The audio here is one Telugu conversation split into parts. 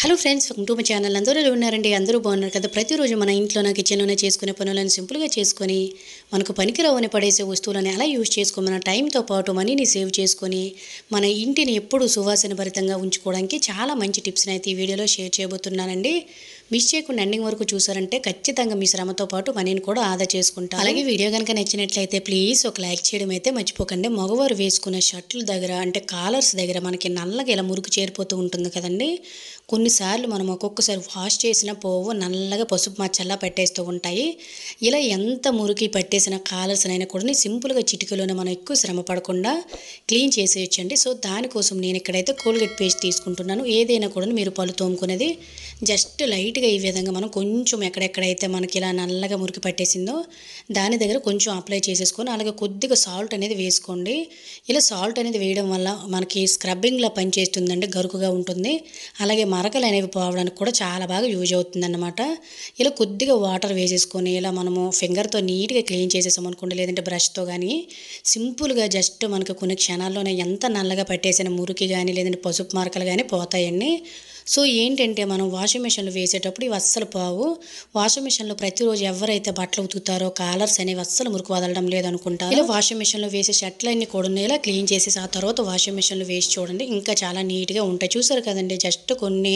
Hello friends, welcome to my channel. అందరూ ఎలా ఉన్నారండి? అందరూ బాగున్నారు కదా? ప్రతిరోజు మన ఇంట్లోనే కిచెన్లోనే చేసుకునే పనులను సింపుల్గా చేసుకొని మనకు పనికిరావని పడేసే వస్తువులని అలా యూజ్ చేసుకొని మన టైంతో పాటు మనీని సేవ్ చేసుకొని మన ఇంటిని ఎప్పుడూ సువాసన భరితంగా ఉంచుకోవడానికి చాలా మంచి టిప్స్ని అయితే ఈ వీడియోలో షేర్ చేయబోతున్నానండి. మిస్ చేయకుండా ఎండింగ్ వరకు చూసారంటే ఖచ్చితంగా మీ శ్రమతో పాటు మనీని కూడా ఆదా చేసుకుంటారు. అలాగే వీడియో కనుక నచ్చినట్లయితే ప్లీజ్ ఒక లైక్ చేయడం అయితే మర్చిపోకండి. మగవారు వేసుకునే షర్ట్ల దగ్గర అంటే కాలర్స్ దగ్గర మనకి నల్లగా ఇలా మురికి చేరిపోతూ ఉంటుంది కదండి. కొన్నిసార్లు మనం ఒక్కొక్కసారి వాష్ చేసిన పోవు నల్లగా పసుపు మచ్చల్లా పెట్టేస్తూ ఉంటాయి. ఇలా ఎంత మురికి పట్టేసిన కాలర్స్నైనా కూడా సింపుల్గా చిటికలోనే మనం ఎక్కువ శ్రమ పడకుండా క్లీన్ చేసేయచ్చండి. సో దానికోసం నేను ఇక్కడైతే కోల్గేట్ పేస్ట్ తీసుకుంటున్నాను. ఏదైనా కూడా మీరు పళ్ళు తోముకునేది జస్ట్ లైట్గా ఈ విధంగా మనం కొంచెం ఎక్కడెక్కడైతే మనకి ఇలా నల్లగా మురికి పట్టేసిందో దాని దగ్గర కొంచెం అప్లై చేసేసుకొని అలాగే కొద్దిగా సాల్ట్ అనేది వేసుకోండి. ఇలా సాల్ట్ అనేది వేయడం వల్ల మనకి స్క్రబ్బింగ్లా పనిచేస్తుందండి, గరుకుగా ఉంటుంది. అలాగే మరకలు అనేవి పోవడానికి కూడా చాలా బాగా యూజ్ అవుతుందన్నమాట. ఇలా కొద్దిగా వాటర్ వేసేసుకొని ఇలా మనము ఫింగర్తో నీట్గా క్లీన్ చేసేసామనుకోండి, లేదంటే బ్రష్తో కానీ సింపుల్గా జస్ట్ మనకు కొన్ని క్షణాల్లోనే ఎంత నల్లగా పట్టేసిన మురికి కానీ లేదంటే పసుపు మరకలు కానీ పోతాయండి. సో ఏంటంటే మనం వాషింగ్ మిషన్లో వేసేటప్పుడు ఇవి అస్సలు పోవు. వాషింగ్ మిషన్లో ప్రతిరోజు ఎవరైతే బట్టలు ఉతుకుతారో కాలర్స్ అనేవి అస్సలు మురికి వదలడం లేదనుకుంటారు. ఇలా వాషింగ్ మిషన్లో వేసే షర్ట్లన్నీ కూడా ఇలా క్లీన్ చేసేసి ఆ తర్వాత వాషింగ్ మిషన్లో వేసి చూడండి, ఇంకా చాలా నీట్గా ఉంటాయి. చూసారు కదండి, జస్ట్ కొన్ని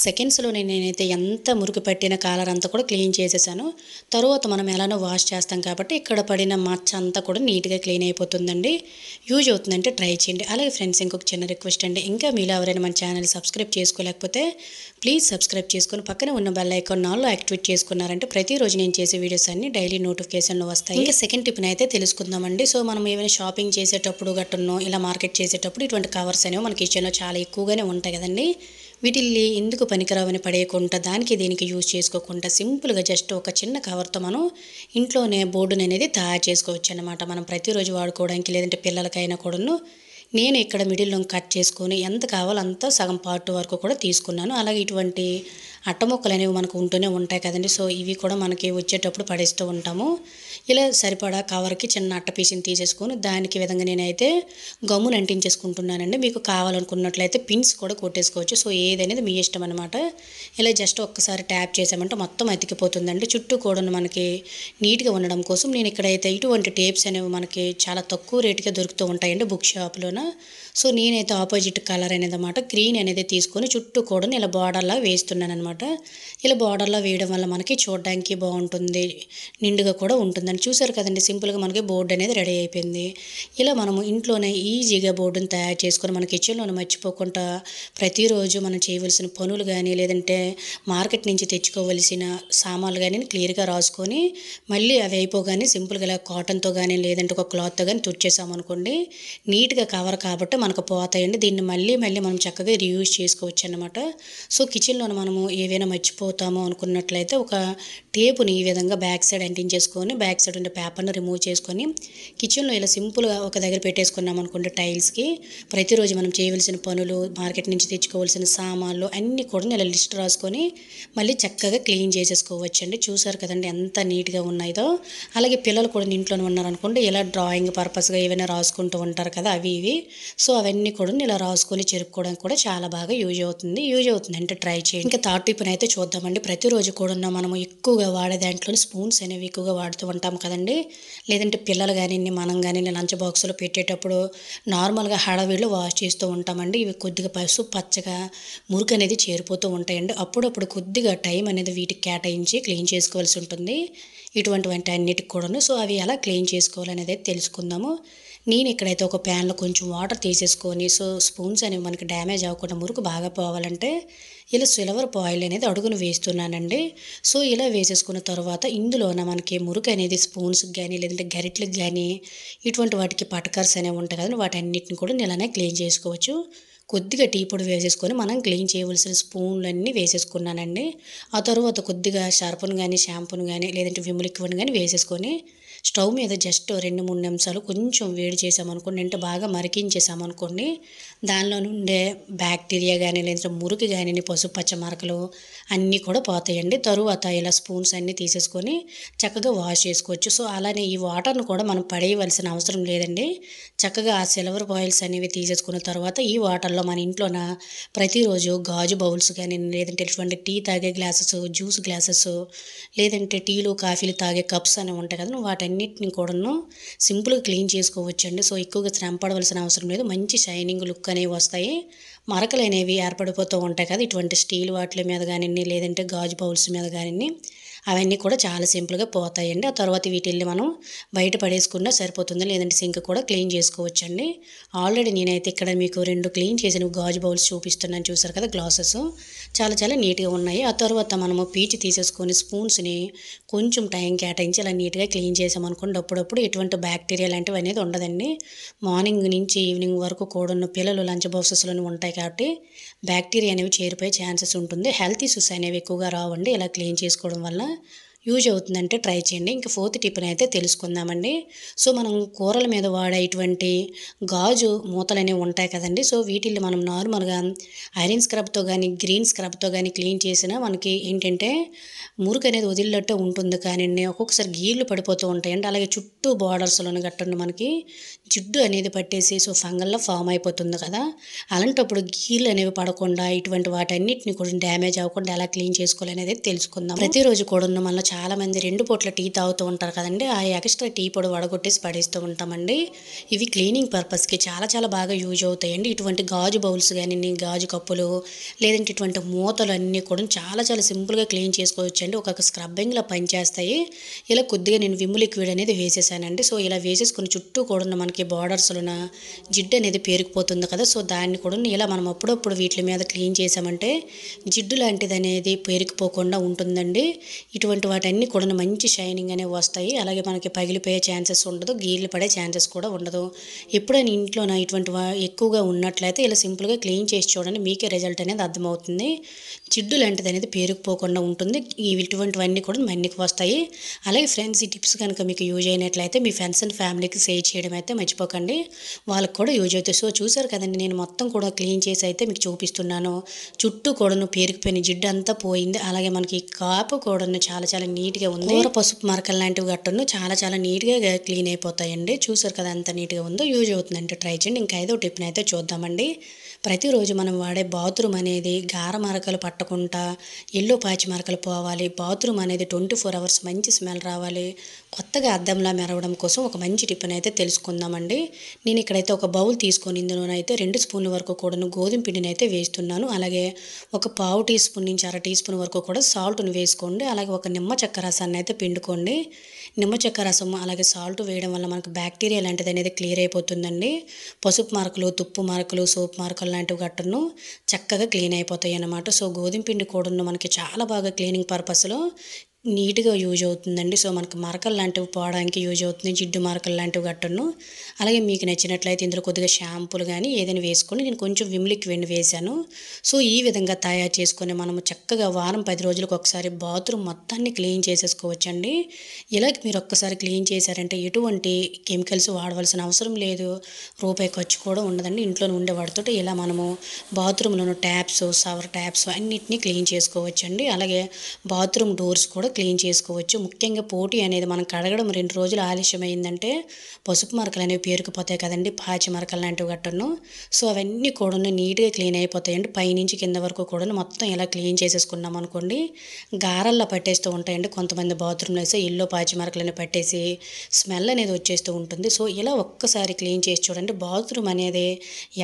సెకండ్స్లోనే నేనైతే ఎంత మురికి పట్టిన కాలర్ అంతా కూడా క్లీన్ చేసేసాను. తర్వాత మనం ఎలానో వాష్ చేస్తాం కాబట్టి ఇక్కడ పడిన మచ్చ అంతా కూడా నీట్గా క్లీన్ అయిపోతుందండి. యూజ్ అవుతుందంటే ట్రై చేయండి. అలాగే ఫ్రెండ్స్, ఇంకొక చిన్న రిక్వెస్ట్ అండి, ఇంకా మీలో ఎవరైనా మన ఛానల్ సబ్స్క్రైబ్ చేసుకోలేకపోతే ప్లీజ్ సబ్స్క్రైబ్ చేసుకొని పక్కనే ఉన్న బెల్ ఐకాన్ ఆల్లో యాక్టివేట్ చేసుకున్నారంటే ప్రతిరోజు నేను చేసే వీడియోస్ అన్ని డైలీ నోటిఫికేషన్లో వస్తాయి. ఇంకా సెకండ్ టిప్ని అయితే తెలుసుకుందామండి. సో మనం ఏమైనా షాపింగ్ చేసేటప్పుడు గట్టునో ఇలా మార్కెట్ చేసేటప్పుడు ఇటువంటి కవర్స్ అనేవి మన కిచెన్లో చాలా ఎక్కువగానే ఉంటాయి కదండి. వీటిల్ని ఎందుకు పనికిరావని పడేయకుండా దానికి దీనికి యూజ్ చేసుకోకుండా సింపుల్గా జస్ట్ ఒక చిన్న కవర్తో మనం ఇంట్లోనే బోర్డుని అనేది తయారు చేసుకోవచ్చు అన్నమాట. మనం ప్రతిరోజు వాడుకోవడానికి లేదంటే పిల్లలకైనా కూడాను నేను ఇక్కడ మిడిల్లో కట్ చేసుకొని ఎంత కావాలో అంత సగం పార్ట్ వరకు కూడా తీసుకున్నాను. అలాగే ఇటువంటి అట్టముక్కలు అనేవి మనకు ఉంటూనే ఉంటాయి కదండి. సో ఇవి కూడా మనకి వచ్చేటప్పుడు పడేస్తూ ఉంటాము. ఇలా సరిపడా కవర్కి చిన్న అట్ట పీసుని తీసేసుకొని దానికి విధంగా నేనైతే గమ్మును అంటించేసుకుంటున్నానండి. మీకు కావాలనుకున్నట్లయితే పిన్స్ కూడా కొట్టేసుకోవచ్చు. సో ఏదనేది మీ ఇష్టం అనమాట. ఇలా జస్ట్ ఒక్కసారి ట్యాప్ చేసామంటే మొత్తం అతికిపోతుందండి. చుట్టూ కూడా మనకి నీట్గా ఉండడం కోసం నేను ఇక్కడైతే ఇటువంటి టేప్స్ అనేవి మనకి చాలా తక్కువ రేటుకే దొరుకుతూ ఉంటాయండి బుక్ షాప్లోన. సో నేనైతే ఆపోజిట్ కలర్ అనేది అనమాట గ్రీన్ అనేది తీసుకొని చుట్టూ కూడా ఇలా బార్డర్లా వేస్తున్నాను అనమాట. ఇలా బార్డర్లా వేయడం వల్ల మనకి చూడడానికి బాగుంటుంది, నిండుగా కూడా ఉంటుందని. చూసారు కదండి, సింపుల్గా మనకి బోర్డు అనేది రెడీ అయిపోయింది. ఇలా మనము ఇంట్లోనే ఈజీగా బోర్డుని తయారు చేసుకొని మన కిచెన్లోనే మర్చిపోకుండా ప్రతిరోజు మనం చేయవలసిన పనులు కానీ లేదంటే మార్కెట్ నుంచి తెచ్చుకోవలసిన సామాన్లు కానీ క్లియర్గా రాసుకొని మళ్ళీ అవి అయిపోగానే సింపుల్గా ఇలా కాటన్తో కానీ లేదంటే ఒక క్లాత్తో కానీ తుడిచేసామనుకోండి, నీట్గా కవర్ కాబట్టి మనకు పోతాయండి. దీన్ని మళ్ళీ మళ్ళీ మనం చక్కగా రీయూజ్ చేసుకోవచ్చు అన్నమాట. సో కిచెన్లో మనము ఏవైనా మర్చిపోతాము అనుకున్నట్లయితే ఒక టేపుని ఈ విధంగా బ్యాక్ సైడ్ అంటించేసుకొని బ్యాక్ సైడ్ ఉండే పేపర్ని రిమూవ్ చేసుకొని కిచెన్లో ఇలా సింపుల్గా ఒక దగ్గర పెట్టేసుకున్నాం అనుకోండి టైల్స్కి, ప్రతిరోజు మనం చేయవలసిన పనులు మార్కెట్ నుంచి తెచ్చుకోవాల్సిన సామాన్లు అన్నీ కూడా ఇలా లిస్ట్ రాసుకొని మళ్ళీ చక్కగా క్లీన్ చేసేసుకోవచ్చండి. చూసారు కదండి ఎంత నీట్గా ఉన్నాయో. అలాగే పిల్లలు కూడా ఇంట్లోనే ఉన్నారనుకోండి, ఇలా డ్రాయింగ్ పర్పస్గా ఏవైనా రాసుకుంటూ ఉంటారు కదా అవి ఇవి. సో అవన్నీ కూడా ఇలా రాసుకొని చెరుపుకోవడానికి కూడా చాలా బాగా యూజ్ అవుతుంది అంటే ట్రై చేయండి. ఇంకా థర్డ్ టిప్ని అయితే చూద్దామండి. ప్రతిరోజు కూడా మనము ఎక్కువగా వాడే దాంట్లో స్పూన్స్ అనేవి ఎక్కువగా వాడుతూ ఉంటాం కదండి. లేదంటే పిల్లలు కానీ మనం కానీ లంచ్ బాక్స్లో పెట్టేటప్పుడు నార్మల్గా హడావిడిలో వాష్ చేస్తూ ఉంటామండి. ఇవి కొద్దిగా పసుపు పచ్చగా మురికి అనేది చేరిపోతూ ఉంటాయండి. అప్పుడప్పుడు కొద్దిగా టైం అనేది వీటికి కేటాయించి క్లీన్ చేసుకోవాల్సి ఉంటుంది, ఇటువంటి అన్నిటికి కూడాను. సో అవి ఎలా క్లీన్ చేసుకోవాలనేది తెలుసుకుందాము. నేను ఇక్కడైతే ఒక ప్యాన్లో కొంచెం వాటర్ తీసేసుకొని సో స్పూన్స్ అనేవి మనకి డ్యామేజ్ అవ్వకుండా మురికి బాగా పోవాలంటే ఇలా సిల్వర్ ఫాయిల్ అనేది అడుగును వేస్తున్నానండి. సో ఇలా వేసేసుకున్న తర్వాత ఇందులోన మనకి మురికి అనేది స్పూన్స్కి కానీ లేదంటే గరిటెలకు కానీ ఇటువంటి వాటికి పటకర్స్ అనేవి ఉంటాయి కదండి, వాటన్నిటిని కూడా ఇలానే క్లీన్ చేసుకోవచ్చు. కొద్దిగా టీ పొడి వేసేసుకొని మనం క్లీన్ చేయవలసిన స్పూన్లన్నీ వేసేసుకున్నానండి. ఆ తర్వాత కొద్దిగా షాంపూని కానీ లేదంటే విమ్ లిక్విడ్ కానీ వేసేసుకొని స్టవ్ మీద జస్ట్ 2, 3 నిమిషాలు కొంచెం వేడి చేసామనుకోండి, అంటే బాగా మరిగించేసామనుకోండి, దానిలో నుండే బ్యాక్టీరియా గానీ, లేదంటే మురికి గానీ, పసుపు పచ్చ మరకలు అన్నీ కూడా పోతాయండి. తరువాత ఇలా స్పూన్స్ అన్నీ తీసేసుకొని చక్కగా వాష్ చేసుకోవచ్చు. సో, అలానే ఈ వాటర్‌ను కూడా మనం పడేయవలసిన అవసరం లేదండి. చక్కగా ఆ సిల్వర్ బాయిల్స్ అనేవి తీసేసుకున్న తర్వాత ఈ వాటర్‌లో మన ఇంట్లోన ప్రతిరోజు గాజు బౌల్స్ గానీ, లేదంటే ఇటువంటి టీ తాగే గ్లాసెస్, జ్యూస్ గ్లాసెస్, లేదంటే టీలు, కాఫీలు తాగే కప్స్ అనేవి ఉంటాయి కదా! వాటన్నిటిని కూడాను సింపుల్‌గా క్లీన్ చేసుకోవచ్చండి. సో, ఎక్కువగా శ్రమ పడవలసిన అవసరం లేదు. మంచి షైనింగ్ లుక్ అనేవి వస్తాయి. మరకలనేవి ఏర్పడిపోతూ ఉంటాయి కదా! ఇటువంటి స్టీల్ వాటిల మీద గానియండి, లేదంటే గాజు బౌల్స్ మీద గానియండి, అవన్నీ కూడా చాలా సింపుల్‌గా పోతాయండి. ఆ తర్వాత వీటిల్ని మనం బయట పడేసుకున్నా సరిపోతుంది. లేదంటే సింక్ కూడా క్లీన్ చేసుకోవచ్చండి. ఆల్రెడీ నేనైతే ఇక్కడ మీకు 2 క్లీన్ చేసిన గాజు బౌల్స్ చూపిస్తున్నాను, చూసారు కదా గ్లాసెస్. చాలా చాలా నీట్‌గా ఉన్నాయి. ఆ తర్వాత మనము పీచు తీసేసుకొని స్పూన్స్‌ని కొంచెం టైం కేటాయించి ఇలా నీట్‌గా క్లీన్ చేసామనుకోండి, అప్పుడప్పుడు ఎటువంటి బ్యాక్టీరియా లాంటివి అనేది ఉండదండి. మార్నింగ్ నుంచి ఈవినింగ్ వరకు కూడాను పిల్లలు లంచ్ బాక్సెస్‌లోనే ఉంటాయి కాబట్టి బ్యాక్టీరియా అనేవి చేరిపోయే ఛాన్సెస్ ఉంటుంది. హెల్త్ ఇష్యూస్ అనేవి ఎక్కువగా రావండి ఇలా క్లీన్ చేసుకోవడం వల్ల. యూజ్ అవుతుందంటే ట్రై చేయండి. ఇంక ఫోర్త్ టిప్‌నైతే తెలుసుకుందామండి. సో, మనం కూరల మీద వాడే ఇటువంటి గాజు మూతలనేవి ఉంటాయి కదండీ! సో, వీటిల్ని మనం నార్మల్‌గా ఐరన్ స్క్రబ్‌తో గానీ, గ్రీన్ స్క్రబ్‌తో గానీ క్లీన్ చేసినా మనకి ఏంటంటే మురుకనేది వదిలినట్టే ఉంటుంది కానండి, ఒక్కొక్కసారి గీర్లు పడిపోతూ ఉంటాయండి. అలాగే చుట్టూ బోర్డర్స్‌లోను గట్టండి మనకి జిడ్డు అనేది పట్టేసి సో, ఫంగల్‌లా ఫార్మ్ అయిపోతుంది కదా! అలాంటప్పుడు గీర్లు అనేవి పడకుండా ఇటువంటి వాటన్నిటిని కూడా డ్యామేజ్ అవ్వకుండా ఎలా క్లీన్ చేసుకోవాలనేది తెలుసుకుందాము. ప్రతిరోజు కూడాను మనలో చాలామంది 2 పూట్ల టీ తాగుతూ ఉంటారు కదండీ! ఆ ఎక్స్‌ట్రా టీ పొడి వడగొట్టేసి పడేస్తూ ఉంటామండి. ఇవి క్లీనింగ్ పర్పస్‌కి చాలా చాలా బాగా యూజ్ అవుతాయండి. ఇటువంటి గాజు బౌల్స్ గానియండి, గాజు కప్పులు, లేదంటే ఇటువంటి మూతలన్నీ కూడా చాలా చాలా సింపుల్‌గా క్లీన్ చేసుకోవచ్చండి. ఒక స్క్రబ్బింగ్‌లా పనిచేస్తాయి. ఇలా కొద్దిగా నేను విమ్ లిక్విడ్ అనేది వేసేసానండి. సో, ఇలా వేసేసుకొని చుట్టూ కూడాను మనకి బోర్డర్స్‌లోన జిడ్డు అనేది పేరుకుపోతుంది కదా! సో, దాన్ని కూడా ఇలా మనం అప్పుడప్పుడు వీట్లి మీద క్లీన్ చేశామంటే జిడ్డు లాంటిదనేది పేరుకుపోకుండా ఉంటుందండి. ఇటువంటి వాటన్నీ కూడాను మంచి షైనింగ్ అనేవి వస్తాయి. అలాగే మనకి పగిలిపోయే ఛాన్సెస్ ఉండదు. గీర్లు పడే ఛాన్సెస్ కూడా ఉండదు. ఎప్పుడైనా ఇంట్లోన ఇటువంటి ఎక్కువగా ఉన్నట్లయితే ఇలా సింపుల్‌గా క్లీన్ చేసి చూడండి. మీకే రిజల్ట్ అనేది అర్థమవుతుంది. జిడ్డు లాంటిదనేది పేరుకుపోకుండా ఉంటుంది. ఇటువంటివన్నీ కూడా మన్నికి వస్తాయి. అలాగే ఫ్రెండ్స్, ఈ టిప్స్ కనుక మీకు యూజ్ అయినట్లయితే మీ ఫ్రెండ్స్ అండ్ ఫ్యామిలీకి షేర్ చేయడం అయితే మర్చిపోకండి. వాళ్ళకి కూడా యూజ్ అవుతాయి. సో, చూసారు కదండీ, నేను మొత్తం కూడా క్లీన్ చేసి అయితే మీకు చూపిస్తున్నాను. చుట్టూ కూడాను పేరుకుపోయిన జిడ్డు అంతా పోయింది. అలాగే మనకి కాపు కూడాను చాలా చాలా నీట్‌గా ఉంది. కూర పసుపు మరకలు లాంటివి గట్టను చాలా చాలా నీట్‌గా క్లీన్ అయిపోతాయండి. చూసారు కదా ఎంత నీట్‌గా ఉందో. యూజ్ అవుతుందంటే ట్రై చేయండి. ఇంకా ఐదో టిప్‌నైతే చూద్దామండి. ప్రతిరోజు మనం వాడే బాత్రూమ్ అనేది గార మరకలు పట్టకుండా, ఎల్లో పాచి మరకలు పోవాలి. బాత్రూమ్ అనేది 24 అవర్స్ మంచి స్మెల్ రావాలి. కొత్తగా అద్దంలా మెరవడం కోసం ఒక మంచి టిప్‌నైతే తెలుసుకుందామండి. నేను ఇక్కడైతే ఒక బౌల్ తీసుకొని ఇందులోనైతే 2 స్పూన్ల వరకు కూడాను గోధుమ పిండినైతే వేస్తున్నాను. అలాగే ఒక పావు టీ స్పూన్ నుంచి అర టీ స్పూన్ వరకు కూడా సాల్ట్‌ని వేసుకోండి. అలాగే ఒక నిమ్మ చెక్క రసాన్ని అయితే పిండుకోండి. నిమ్మ చెక్క రసం అలాగే సాల్ట్ వేయడం వల్ల మనకు బ్యాక్టీరియా లాంటిదనేది క్లియర్ అయిపోతుందండి. పసుపు మరకలు, తుప్పు మరకలు, సోప్ మరకలు లాంటివి గట్టను చక్కగా క్లీన్ అయిపోతాయన్నమాట. సో, గోధుమ పిండి కూడాను మనకి చాలా బాగా క్లీనింగ్ పర్పస్‌లో నీట్‌గా యూజ్ అవుతుందండి. సో, మనకు మరకలు లాంటివి పోవడానికి యూజ్ అవుతుంది. జిడ్డు మరకలు లాంటివి గట్టను. అలాగే మీకు నచ్చినట్లయితే ఇందులో కొద్దిగా షాంపూలు గానీ ఏదైనా వేసుకోండి. నేను కొంచెం విమ్ లిక్విడ్‌ని వేశాను. సో, ఈ విధంగా తయారు చేసుకొని మనము చక్కగా వారం 10 రోజులకు ఒకసారి బాత్రూమ్ మొత్తాన్ని క్లీన్ చేసేసుకోవచ్చండి. ఇలా మీరు ఒక్కసారి క్లీన్ చేశారంటే ఎటువంటి కెమికల్స్ వాడవలసిన అవసరం లేదు. రూపాయి ఖర్చు కూడా ఉండదండి. ఇంట్లోనే ఉండే వాటితోటి ఇలా మనము బాత్రూమ్‌లోను ట్యాప్స్, షవర్ ట్యాప్స్ అన్నిటిని క్లీన్ చేసుకోవచ్చండి. అలాగే బాత్రూమ్ డోర్స్ కూడా క్లీన్ చేసుకోవచ్చు. ముఖ్యంగా పోటీ అనేది మనం కడగడం 2 రోజులు ఆలస్యమైందంటే పసుపు మరకలనేవి పేరుకుపోతాయి కదండీ! పాచి మరకలు లాంటివి గట్టను. సో, అవన్నీ కూడాను నీట్‌గా క్లీన్ అయిపోతాయండి. పైనుంచి కింద వరకు కూడాను మొత్తం ఇలా క్లీన్ చేసేసుకున్నామనుకోండి, గారల్లా పట్టేస్తూ ఉంటాయండి. కొంతమంది బాత్రూమ్‌లో అయితే ఎల్లో పాచి మరకలని పట్టేసి స్మెల్ అనేది వచ్చేస్తూ ఉంటుంది. సో, ఇలా ఒక్కసారి క్లీన్ చేసి చూడండి. బాత్రూమ్ అనేది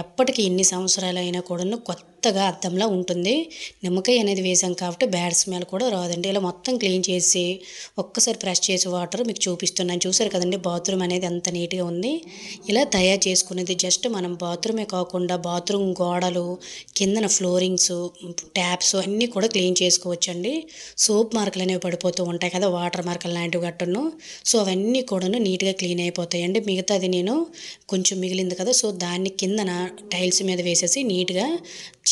ఎప్పటికి ఎన్ని సంవత్సరాలైనా కూడాను కొత్తగా అద్దంలా ఉంటుంది. నిమ్మకాయ అనేది వేసాం కాబట్టి బ్యాడ్ స్మెల్ కూడా రాదండి. ఇలా మొత్తం క్లీన్ చేసి ఒక్కసారి ప్రెస్ చేసి వాటర్ మీకు చూపిస్తున్నాను. చూసారు కదండీ బాత్రూమ్ అనేది ఎంత నీట్‌గా ఉంది. ఇలా తయారు చేసుకునేది జస్ట్ మనం బాత్రూమే కాకుండా బాత్రూమ్ గోడలు, కిందన ఫ్లోరింగ్స్, ట్యాప్స్ అన్నీ కూడా క్లీన్ చేసుకోవచ్చండి. సోప్ మార్కులు అనేవి పడిపోతూ ఉంటాయి కదా! వాటర్ మార్కులు లాంటివి గట్టను. సో, అవన్నీ కూడాను నీట్‌గా క్లీన్ అయిపోతాయండి. మిగతాది నేను కొంచెం మిగిలింది కదా! సో, దాన్ని కిందన టైల్స్ మీద వేసేసి నీట్‌గా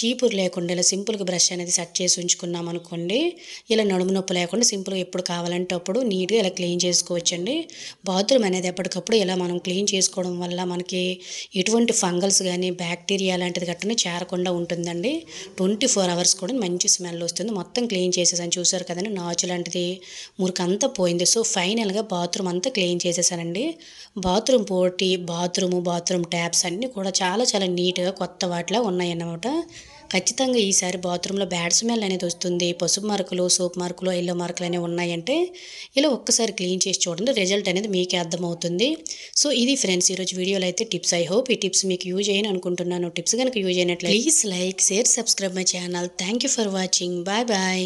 చీపురు లేకుండా ఇలా సింపుల్గా బ్రష్ అనేది సెట్ చేసి ఉంచుకున్నాం అనుకోండి, ఇలా నడుము నొప్పి లేకుండా సింపుల్గా ఎప్పుడు కావాలంటే అప్పుడు నీట్గా ఇలా క్లీన్ చేసుకోవచ్చండి. బాత్రూమ్ అనేది ఎప్పటికప్పుడు ఇలా మనం క్లీన్ చేసుకోవడం వల్ల మనకి ఎటువంటి ఫంగల్స్ కానీ బ్యాక్టీరియా లాంటిది గట్టని చేరకుండా ఉంటుందండి. 24 అవర్స్ కూడా మంచి స్మెల్ వస్తుంది. మొత్తం క్లీన్ చేసేసాను, చూసారు కదండి, నాచు లాంటిది మురికంతా పోయింది. సో ఫైనల్గా బాత్రూమ్ అంతా క్లీన్ చేసేసానండి. బాత్రూమ్ పోటీ బాత్రూమ్ ట్యాప్స్ అన్నీ కూడా చాలా చాలా నీట్గా కొత్త వాటిలా ఉన్నాయన్నమాట. ఖచ్చితంగా ఈసారి బాత్రూంలో బ్యాడ్ స్మెల్ అనేది వస్తుంది, పసుపు మార్కులు, సోప్ మార్కులు, ఎల్లో మార్కులు అనేవి ఉన్నాయంటే ఇలా ఒక్కసారి క్లీన్ చేసి చూడండి, రిజల్ట్ అనేది మీకే అర్థమవుతుంది. సో ఇది ఫ్రెండ్స్ ఈరోజు వీడియోలో అయితే టిప్స్. ఐ హోప్ ఈ టిప్స్ మీకు యూజ్ అయ్యని అనుకుంటున్నాను. టిప్స్ కనుక యూజ్ అయినట్లయితే please like, share, subscribe my channel. Thank you for watching. Bye bye.